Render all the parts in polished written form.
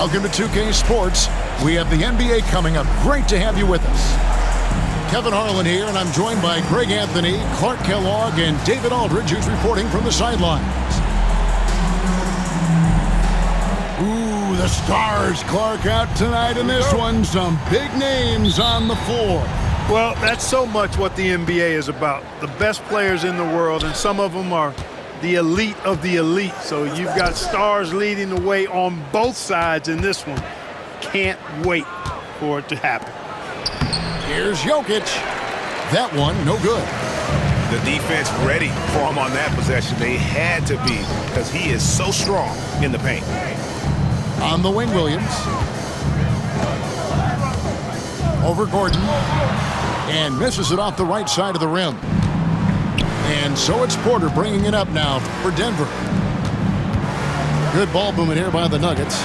Welcome to 2K Sports. We have the NBA coming up. Great to have you with us. Kevin Harlan here, and I'm joined by Greg Anthony, Clark Kellogg, and David Aldridge, who's reporting from the sidelines. Ooh, the Stars, Clark, out tonight in this one. Some big names on the floor. Well, that's so much what the NBA is about. The best players in the world, and some of them are the elite of the elite. So you've got stars leading the way on both sides in this one. Can't wait for it to happen. Here's Jokic. That one, no good. The defense ready for him on that possession. They had to be, because he is so strong in the paint. On the wing, Williams. Over Gordon. And misses it off the right side of the rim. And so it's Porter bringing it up now for Denver. Good ball movement here by the Nuggets.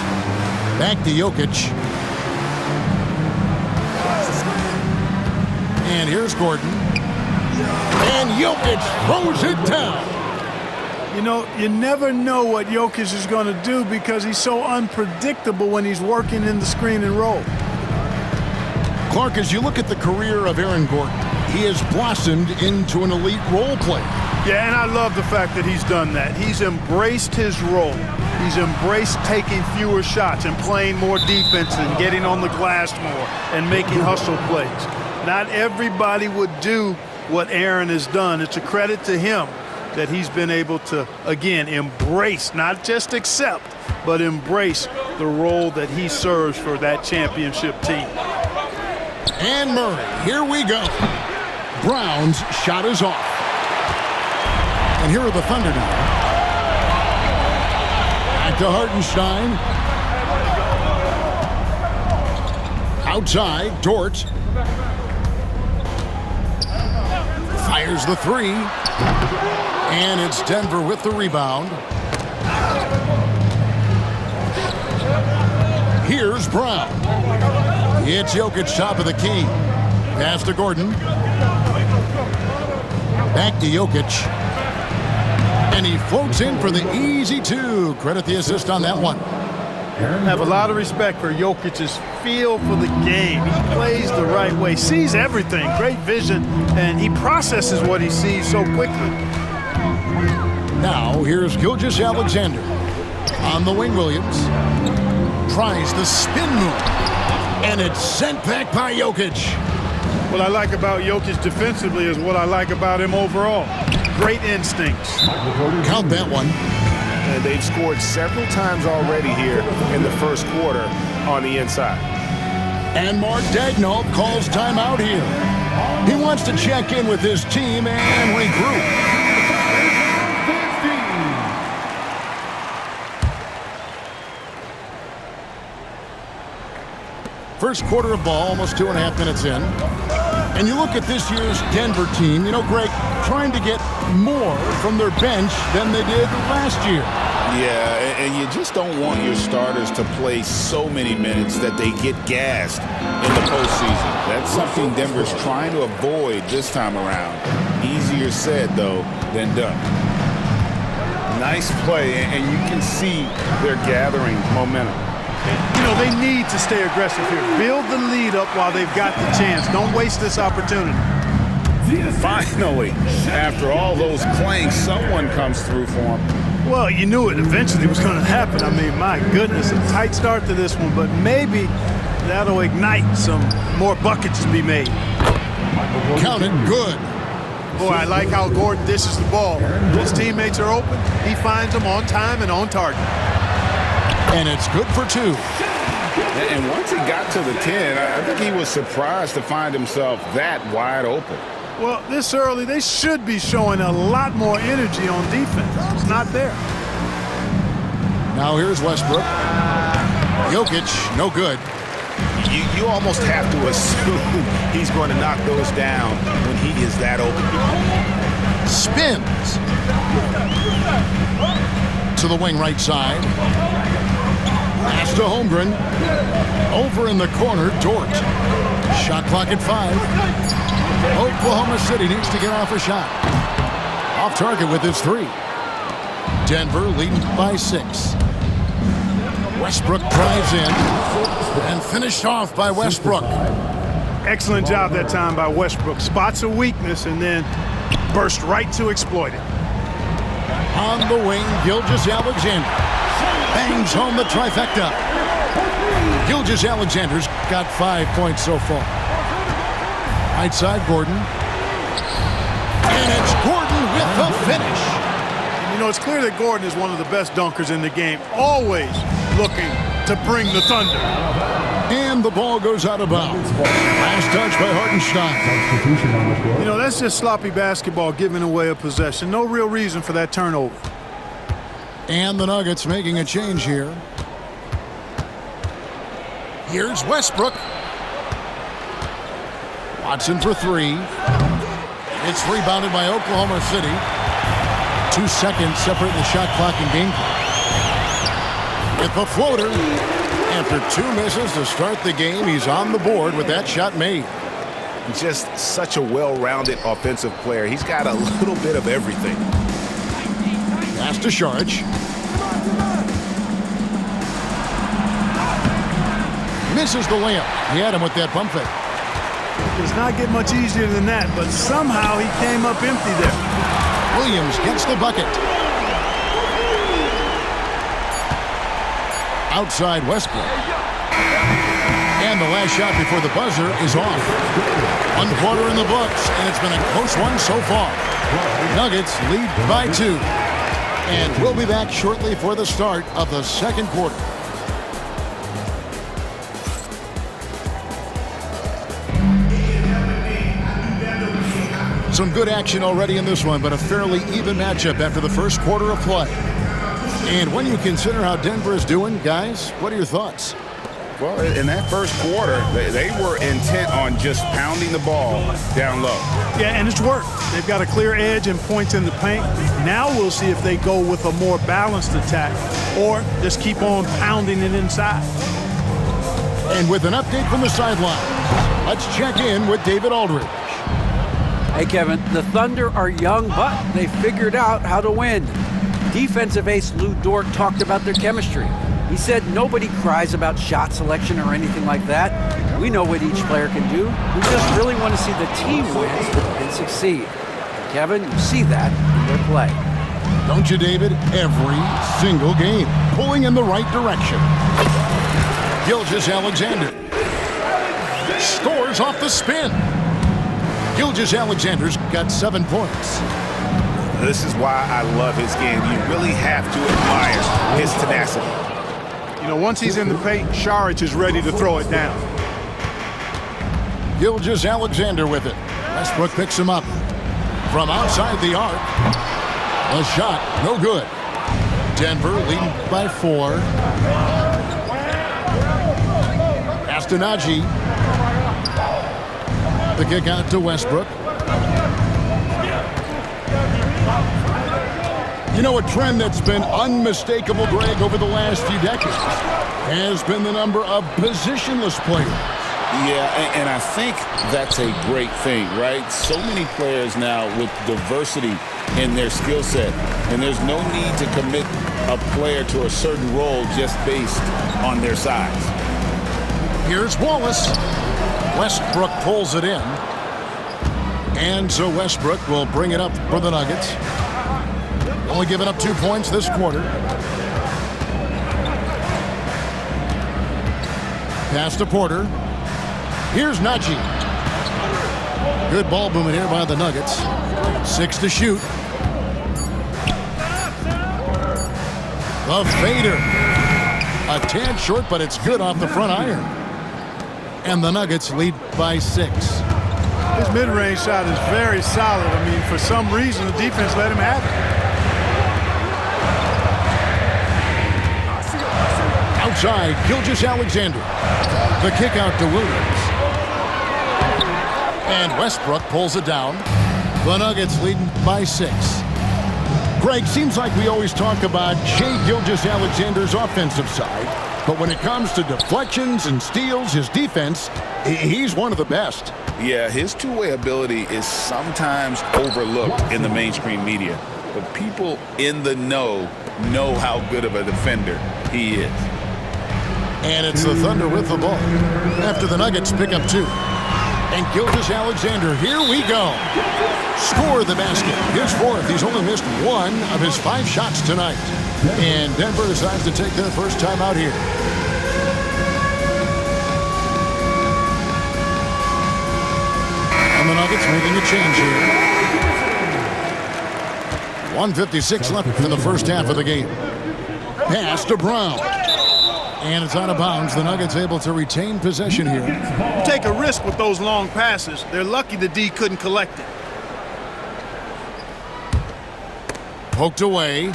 Back to Jokic. And here's Gordon. And Jokic throws it down. You know, you never know what Jokic is going to do because he's so unpredictable when he's working in the screen and roll. Clark, as you look at the career of Aaron Gordon, he has blossomed into an elite role player. Yeah, and I love the fact that he's done that. He's embraced his role. He's embraced taking fewer shots and playing more defense and getting on the glass more and making hustle plays. Not everybody would do what Aaron has done. It's a credit to him that he's been able to, again, embrace, not just accept, but embrace the role that he serves for that championship team. And Murray, here we go. Brown's shot is off. And here are the Thunder now. Back to Hartenstein. Outside, Dort. Fires the three. And it's Denver with the rebound. Here's Brown. It's Jokic, top of the key. Pass to Gordon. Back to Jokic. And he floats in for the easy two. Credit the assist on that one. I have a lot of respect for Jokic's feel for the game. He plays the right way, sees everything, great vision, and he processes what he sees so quickly. Now, here's Gilgeous-Alexander. On the wing, Williams. Tries the spin move. And it's sent back by Jokic. What I like about Jokic defensively is what I like about him overall. Great instincts. Count that one. And they've scored several times already here in the first quarter on the inside. And Mark Daigneault calls timeout here. He wants to check in with his team and regroup. First quarter of ball, almost 2.5 minutes in. And you look at this year's Denver team, you know, Greg, trying to get more from their bench than they did last year. Yeah, and you just don't want your starters to play so many minutes that they get gassed in the postseason. That's something Denver's trying to avoid this time around. Easier said, though, than done. Nice play, and you can see they're gathering momentum. You know, they need to stay aggressive here. Build the lead up while they've got the chance. Don't waste this opportunity. Finally, after all those clangs, someone comes through for him. Well, you knew it eventually was going to happen. I mean, my goodness, a tight start to this one, but maybe that'll ignite some more buckets to be made. Count it, good. Boy, I like how Gordon dishes the ball. His teammates are open. He finds them on time and on target. And it's good for two. And once he got to the 10, I think he was surprised to find himself that wide open. Well, this early, they should be showing a lot more energy on defense. It's not there. Now here's Westbrook. Jokic, no good. You almost have to assume he's going to knock those down when he is that open. Spins. To the wing right side. Pass to Holmgren. Over in the corner, Dort. Shot clock at 5. Oklahoma City needs to get off a shot. Off target with his 3. Denver leading by 6. Westbrook drives in and finished off by Westbrook. Excellent job that time by Westbrook. Spots a weakness and then burst right to exploit it. On the wing, Gilgeous-Alexander bangs home the trifecta. Gilgeous-Alexander's got 5 points so far. Right side, Gordon. And it's Gordon with the finish. You know, it's clear that Gordon is one of the best dunkers in the game, always looking to bring the thunder. And the ball goes out of bounds. Last touch by Hartenstein. You know, that's just sloppy basketball, giving away a possession. No real reason for that turnover. And the Nuggets making a change here. Here's Westbrook. Watson for three. It's rebounded by Oklahoma City. 2 seconds separating the shot clock and game clock. With the floater. After 2 misses to start the game, he's on the board with that shot made. Just such a well-rounded offensive player. He's got a little bit of everything. Pass to Saric. Misses the layup. He had him with that pump fake. Does not get much easier than that, but somehow he came up empty there. Williams gets the bucket. Outside Westbrook. And the last shot before the buzzer is off. 1 quarter in the books, and it's been a close one so far. Nuggets lead by 2. And we'll be back shortly for the start of the second quarter. Some good action already in this one, but a fairly even matchup after the first quarter of play. And when you consider how Denver is doing, guys, what are your thoughts? Well, in that first quarter, they were intent on just pounding the ball down low. Yeah, and it's worked. They've got a clear edge and points in the paint. Now we'll see if they go with a more balanced attack or just keep on pounding it inside. And with an update from the sideline, let's check in with David Aldridge. Hey, Kevin, the Thunder are young, but they figured out how to win. Defensive ace Lou Dort talked about their chemistry. He said nobody cries about shot selection or anything like that. We know what each player can do. We just really want to see the team win and succeed. And Kevin, you see that in their play. Don't you, David? Every single game, pulling in the right direction. Gilgeous-Alexander scores off the spin. Gilgeous-Alexander's got 7 points. This is why I love his game. You really have to admire his tenacity. You know, once he's in the paint, Saric is ready to throw it down. Gilgeous-Alexander with it. Westbrook picks him up. From outside the arc. A shot, no good. Denver leading by 4. Pass to Najee. The kick out to Westbrook. You know, a trend that's been unmistakable, Greg, over the last few decades has been the number of positionless players. Yeah, and I think that's a great thing, right? So many players now with diversity in their skill set, and there's no need to commit a player to a certain role just based on their size. Here's Wallace. Westbrook pulls it in. And so Westbrook will bring it up for the Nuggets. Only giving up 2 points this quarter. Pass to Porter. Here's Najee. Good ball movement here by the Nuggets. 6 to shoot. The fader. A tad short, but it's good off the front iron. And the Nuggets lead by 6. His mid-range shot is very solid. I mean, for some reason, the defense let him have it. Outside, Gilgeous-Alexander. The kick out to Williams. And Westbrook pulls it down. The Nuggets leading by 6. Greg, seems like we always talk about Shai Gilgeous-Alexander's offensive side, but when it comes to deflections and steals, his defense, he's one of the best. Yeah, his two-way ability is sometimes overlooked in the mainstream media, but people in the know how good of a defender he is. And it's the Thunder with the ball after the Nuggets pick up 2. And Gilgeous-Alexander, here we go. Score the basket. His 4th. He's only missed 1 of his 5 shots tonight. And Denver decides to take their first time out here. And the Nuggets making a change here. 1:56 left in the first half of the game. Pass to Brown. And it's out of bounds. The Nuggets able to retain possession here. Take a risk with those long passes. They're lucky the D couldn't collect it. Poked away.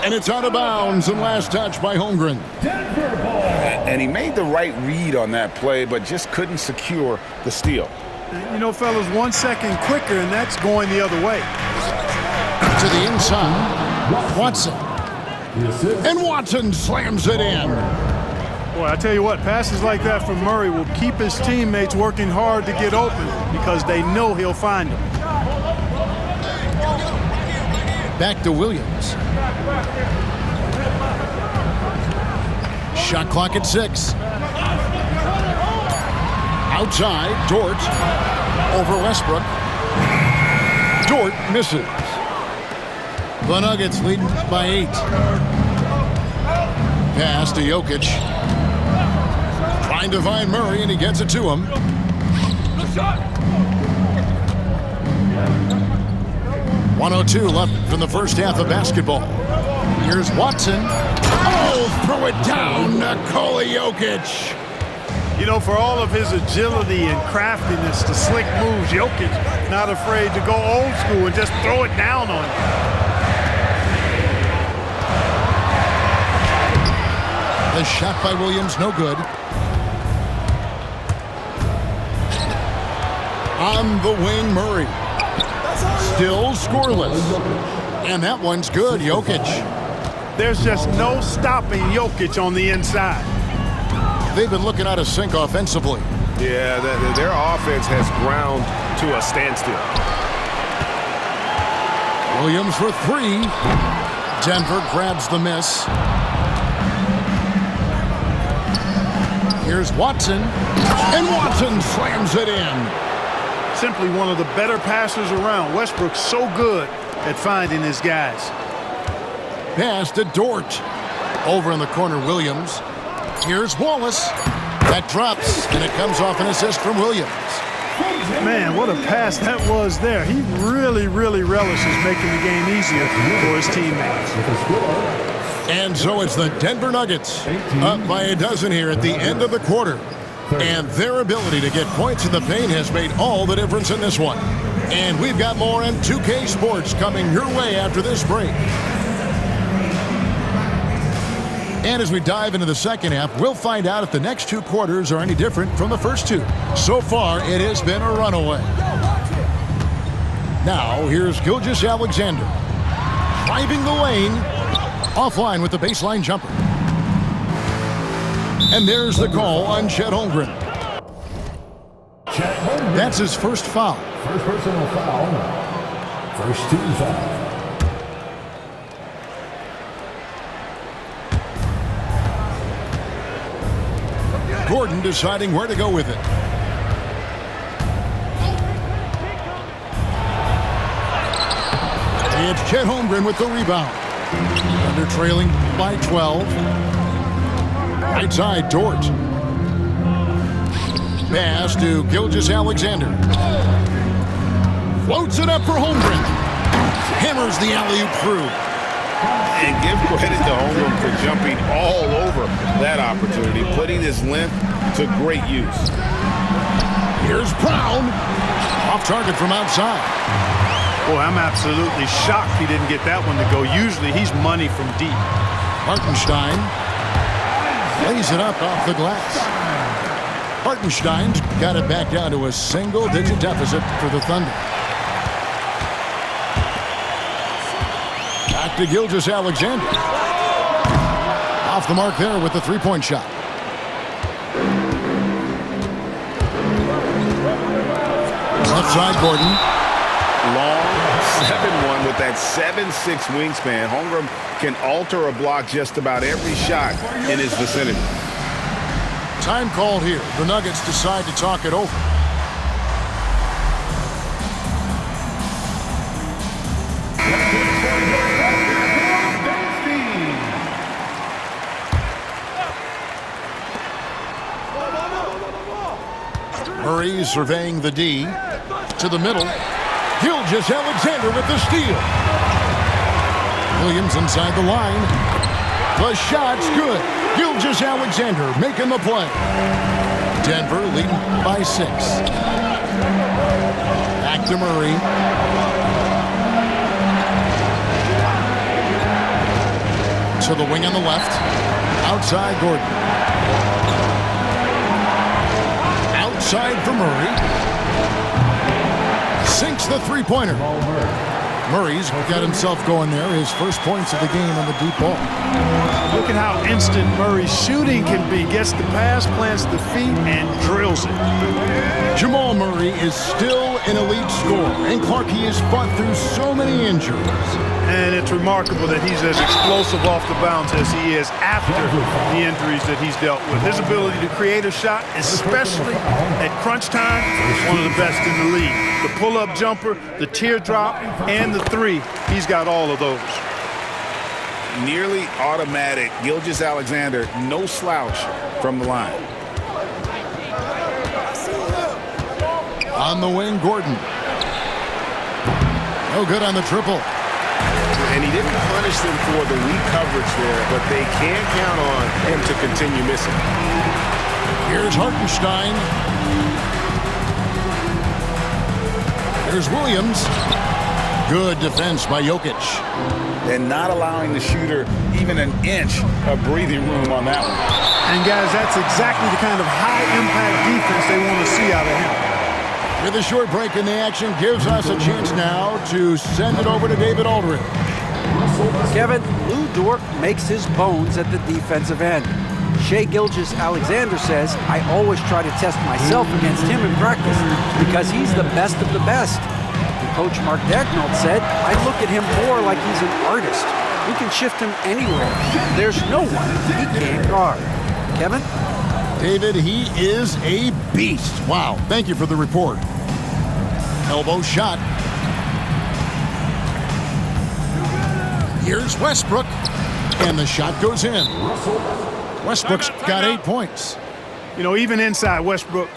And it's out of bounds. And last touch by Holmgren. And he made the right read on that play, but just couldn't secure the steal. You know, fellas, 1 second quicker, and that's going the other way. To the inside. Watson. And Watson slams it in. Boy, I tell you what, passes like that from Murray will keep his teammates working hard to get open because they know he'll find them. Back to Williams. Shot clock at 6. Outside, Dort over Westbrook. Dort misses. The Nuggets lead by 8. Pass to Jokic. Trying to find Murray, and he gets it to him. Good shot. 1:02 left from the first half of basketball. Here's Watson. Oh, throw it down, Nikola Jokic. You know, for all of his agility and craftiness, the slick moves, Jokic not afraid to go old school and just throw it down on you. The shot by Williams, no good. On the wing, Murray. Still scoreless. And that one's good, Jokic. There's just no stopping Jokic on the inside. They've been looking out of sync offensively. Yeah, their offense has ground to a standstill. Williams for 3. Denver grabs the miss. Here's Watson. And Watson slams it in. Simply one of the better passers around. Westbrook's so good at finding his guys. Pass to Dort. Over in the corner, Williams. Here's Wallace. That drops, and it comes off an assist from Williams. Man, what a pass that was there. He really, really relishes making the game easier for his teammates. And so it's the Denver Nuggets up by a dozen here at the end of the quarter. And their ability to get points in the paint has made all the difference in this one. And we've got more on 2K Sports coming your way after this break. And as we dive into the second half, we'll find out if the next 2 quarters are any different from the first 2. So far, it has been a runaway. Now, here's Gilgeous-Alexander. Driving the lane. Offline with the baseline jumper. And there's the call on Chet Holmgren. That's his first foul. First personal foul. First team foul. Gordon deciding where to go with it. It's Chet Holmgren with the rebound. Under trailing by 12. Right side, Dort. Pass to Gilgeous-Alexander. Floats it up for Holmgren. Hammers the alley-oop through. And give credit to Holmgren for jumping all over that opportunity, putting his length to great use. Here's Brown. Off target from outside. Boy, I'm absolutely shocked he didn't get that one to go. Usually he's money from deep. Hartenstein lays it up off the glass. Hartenstein's got it back down to a single-digit deficit for the Thunder. Back to Gilgeous-Alexander. Off the mark there with the three-point shot. Left side, Gordon. Long 7-1 with that 7'6" wingspan. Holmgren can alter a block just about every shot in his vicinity. Time called here. The Nuggets decide to talk it over. Murray surveying the D. To the middle. Gilgeous-Alexander with the steal. Williams inside the line. The shot's good. Gilgeous-Alexander making the play. Denver leading by 6. Back to Murray. To the wing on the left. Outside Gordon. Outside for Murray. Sinks the three-pointer. Murray's got himself going there. His first points of the game on the deep ball. Look at how instant Murray's shooting can be. Gets the pass, plants the feet, and drills it. Jamal Murray is still an elite scorer. And Clark, he has fought through so many injuries. And it's remarkable that he's as explosive off the bounce as he is after the injuries that he's dealt with. His ability to create a shot, especially at crunch time, one of the best in the league. The pull-up jumper, the teardrop, and the three, he's got all of those. Nearly automatic. Gilgeous-Alexander, no slouch from the line. On the wing, Gordon. No good on the triple. And he didn't punish them for the weak coverage there, but they can't count on him to continue missing. Here's Hartenstein. Here's Williams. Good defense by Jokic. And not allowing the shooter even an inch of breathing room on that one. And guys, that's exactly the kind of high-impact defense they want to see out of him. With a short break in the action, gives us a chance now to send it over to David Aldridge. Kevin, Lou Dort makes his bones at the defensive end. Shai Gilgeous-Alexander says, I always try to test myself against him in practice because he's the best of the best. And Coach Mark Daigneault said, I look at him more like he's an artist. We can shift him anywhere. There's no one he can't guard. Kevin? David, he is a beast. Wow, thank you for the report. Elbow shot. Here's Westbrook, and the shot goes in. Westbrook's got 8 points. You know, even inside, Westbrook,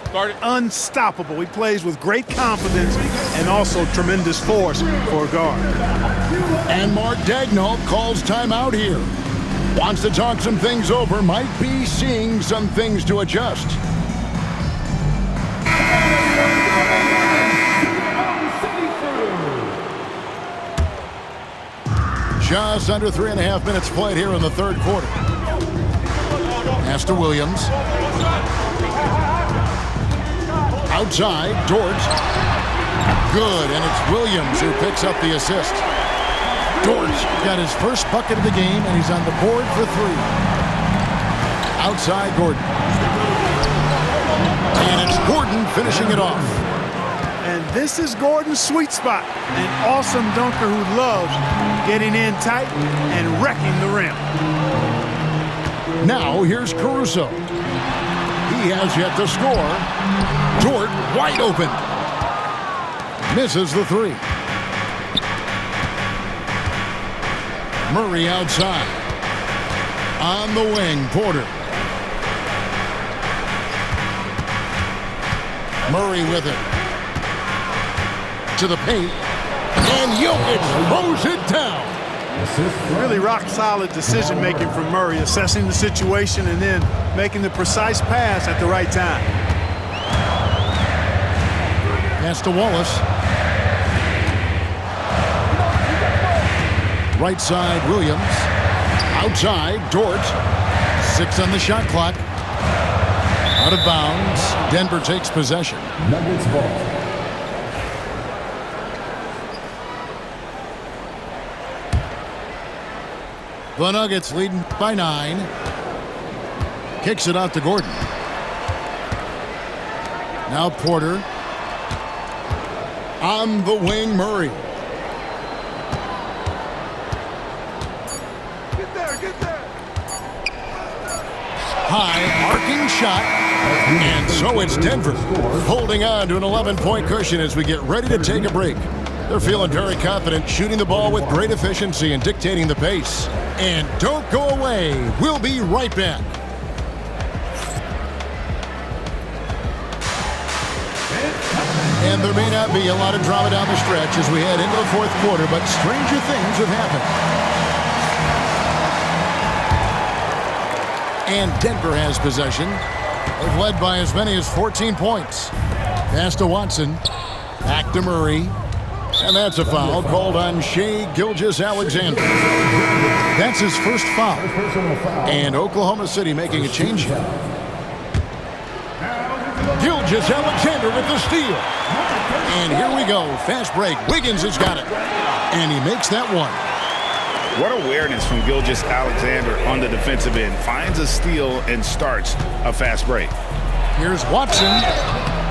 unstoppable. He plays with great confidence and also tremendous force for a guard. And Mark Daigneault calls timeout here. Wants to talk some things over, might be seeing some things to adjust. Just under 3.5 minutes played here in the third quarter. Pass to Williams. Outside, Dort. Good, and it's Williams who picks up the assist. Dort got his first bucket of the game, and he's on the board for 3. Outside, Gordon. And it's Gordon finishing it off. And this is Gordon's sweet spot. An awesome dunker who loves getting in tight and wrecking the rim. Now here's Caruso. He has yet to score. Dort wide open. Misses the 3. Murray outside. On the wing, Porter. Murray with it. To the paint. And Jokic throws it down. Really rock-solid decision-making from Murray, assessing the situation and then making the precise pass at the right time. Pass to Wallace. Right side, Williams. Outside, Dort. 6 on the shot clock. Out of bounds. Denver takes possession. Nuggets ball. The Nuggets leading by 9. Kicks it out to Gordon. Now Porter. On the wing, Murray. High, arcing shot. And so it's Denver holding on to an 11-point cushion as we get ready to take a break. They're feeling very confident, shooting the ball with great efficiency and dictating the pace. And don't go away. We'll be right back. And there may not be a lot of drama down the stretch as we head into the fourth quarter, but stranger things have happened. And Denver has possession. They've led by as many as 14 points. Pass to Watson. Back to Murray. And that's a foul called on Shai Gilgeous-Alexander. That's his first foul. And Oklahoma City making a change here. Gilgeous-Alexander with the steal. And here we go. Fast break. Wiggins has got it. And he makes that one. What awareness from Gilgeous-Alexander on the defensive end. Finds a steal and starts a fast break. Here's Watson.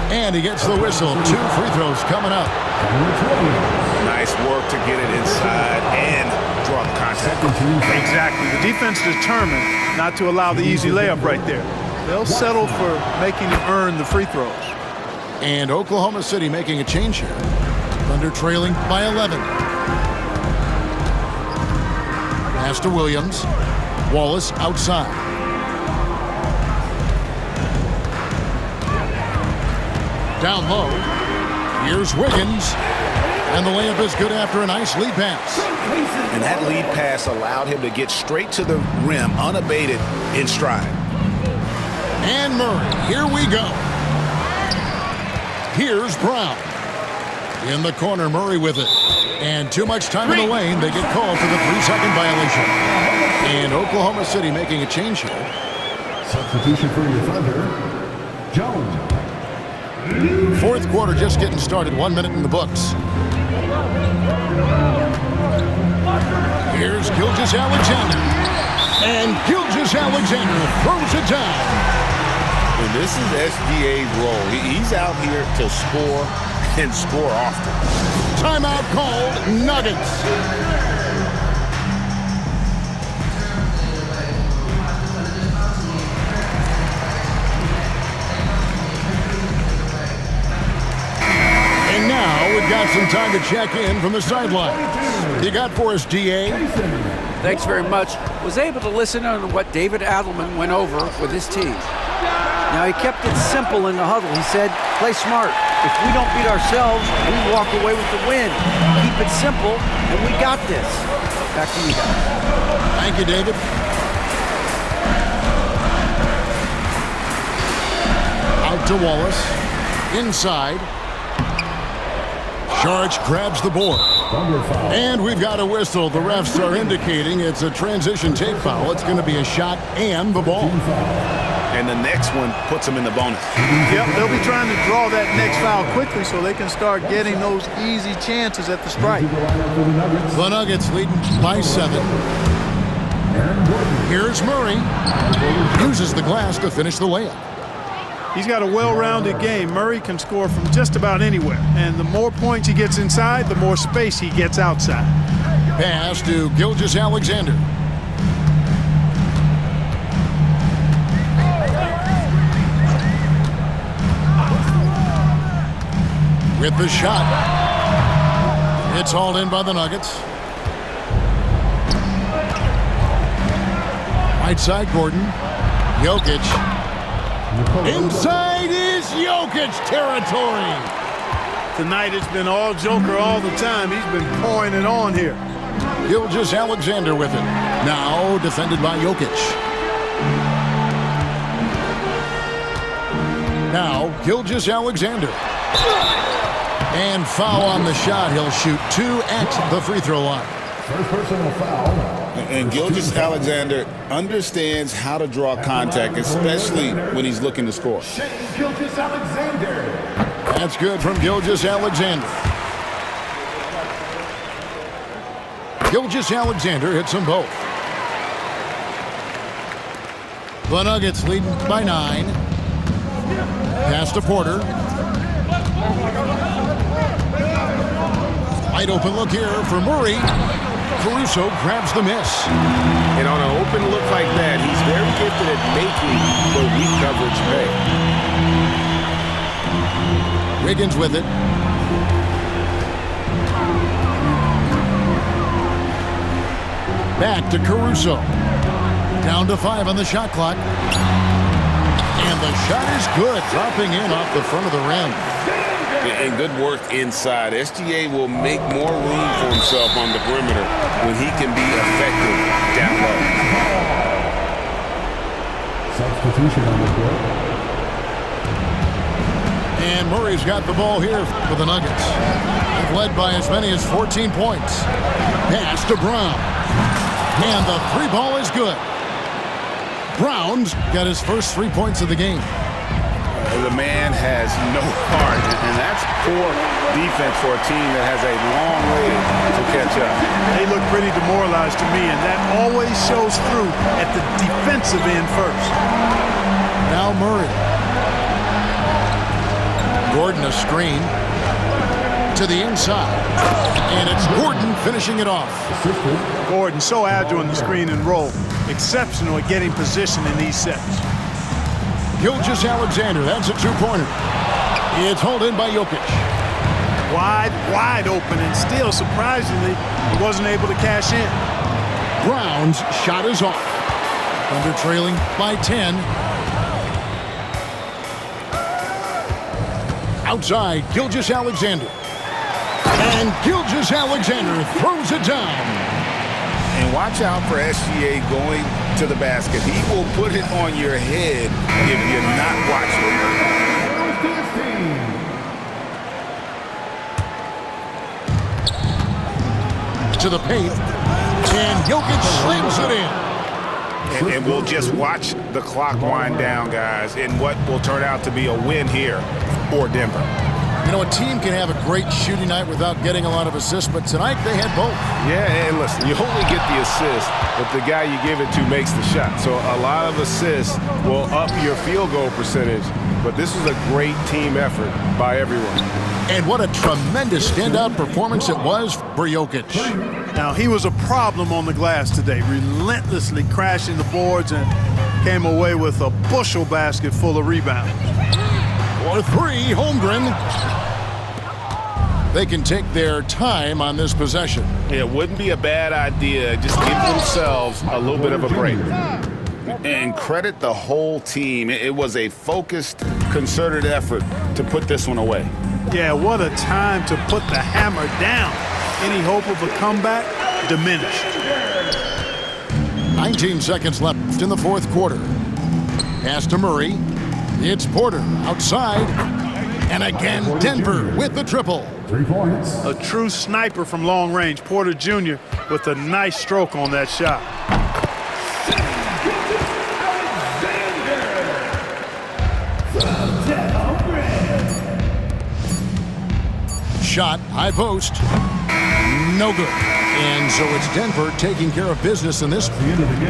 And he gets the whistle. 2 free throws coming up. Nice work to get it inside and draw the contact. Exactly. The defense determined not to allow the easy layup right there. They'll settle for making him earn the free throws. And Oklahoma City making a change here. Thunder trailing by 11. Pass to Williams. Wallace outside. Down low. Here's Wiggins. And the layup is good after a nice lead pass. And that lead pass allowed him to get straight to the rim, unabated in stride. And Murray, here we go. Here's Brown. In the corner, Murray with it. And too much time in the lane. They get called for the 3-second violation. And Oklahoma City making a change here. Substitution for your Thunder, Jones. Fourth quarter just getting started. 1 minute in the books. Here's Gilgeous-Alexander. And Gilgeous-Alexander throws it down. And this is SGA's role. He's out here to score and score often. Timeout called. Nuggets. And now we've got some time to check in from the sideline. You got for us, DA? Thanks very much. Was able to listen to what David Adelman went over with his team. Now, he kept it simple in the huddle. He said, play smart. If we don't beat ourselves, we walk away with the win. Keep it simple, and we got this. Back to you guys. Thank you, David. Out to Wallace. Inside. Sharch grabs the board. And we've got a whistle. The refs are indicating it's a transition take foul. It's going to be a shot and the ball. And the next one puts them in the bonus. Yep, they'll be trying to draw that next foul quickly so they can start getting those easy chances at the strike. The Nuggets leading by 7. Here's Murray. Uses the glass to finish the layup. He's got a well-rounded game. Murray can score from just about anywhere. And the more points he gets inside, the more space he gets outside. Pass to Gilgeous-Alexander. With the shot. It's hauled in by the Nuggets. Right side, Gordon. Jokic. Inside is Jokic territory. Tonight it's been all Joker all the time. He's been pouring it on here. Gilgeous-Alexander with it. Now defended by Jokic. Now Gilgeous-Alexander. And foul on the shot. He'll shoot 2 at the free throw line. First personal foul. And Gilgeous-Alexander understands how to draw contact, especially when he's looking to score. Gilgeous-Alexander. That's good from Gilgeous-Alexander. Gilgeous-Alexander hits them both. The Nuggets leading by 9. Pass to Porter. Wide open look here for Murray. Caruso grabs the miss. And on an open look like that, he's very gifted at making the weak coverage pay. Wiggins with it. Back to Caruso. Down to 5 on the shot clock. And the shot is good, dropping in off the front of the rim. And good work inside. SGA will make more room for himself on the perimeter when he can be effective down low. Substitution on the court. And Murray's got the ball here for the Nuggets. They've led by as many as 14 points. Pass to Brown. And the 3 ball is good. Brown's got his first 3 points of the game. The man has no heart, and that's poor defense for a team that has a long way to catch up. They look pretty demoralized to me, and that always shows through at the defensive end first. Now Murray. Gordon a screen to the inside. And it's Gordon finishing it off. Gordon so agile in the screen and roll. Exceptional at getting position in these sets. Gilgeous-Alexander, that's a 2-pointer. It's hauled in by Jokic. Wide open, and still, surprisingly, he wasn't able to cash in. Brown's shot is off. Thunder trailing by 10. Outside, Gilgeous-Alexander. And Gilgeous-Alexander throws it down. And watch out for SGA going to the basket. He will put it on your head if you're not watching. To the paint. And Jokic slams it in. And we'll just watch the clock wind down, guys, in what will turn out to be a win here for Denver. You know, a team can have a great shooting night without getting a lot of assists, but tonight they had both. Yeah, and listen, you only get the assist if the guy you give it to makes the shot. So a lot of assists will up your field goal percentage, but this was a great team effort by everyone. And what a tremendous standout performance it was for Jokic. Now, he was a problem on the glass today, relentlessly crashing the boards and came away with a bushel basket full of rebounds. For 3, Holmgren. They can take their time on this possession. It wouldn't be a bad idea. Just give themselves a little bit of a break. And credit the whole team. It was a focused, concerted effort to put this one away. Yeah, what a time to put the hammer down. Any hope of a comeback diminished. 19 seconds left in the 4th quarter. Pass to Murray. It's Porter outside. And again, Denver with the triple. 3 points. A true sniper from long range. Porter Jr. with a nice stroke on that shot. Shot, high post. No good. And so it's Denver taking care of business in this.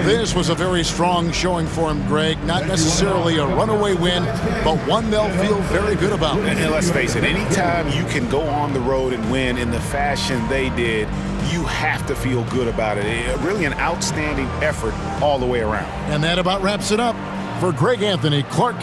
This was a very strong showing for him, Greg. Not necessarily a runaway win, but one they'll feel very good about. And let's face it, anytime you can go on the road and win in the fashion they did, you have to feel good about it. Really an outstanding effort all the way around. And that about wraps it up. For Greg Anthony, Clark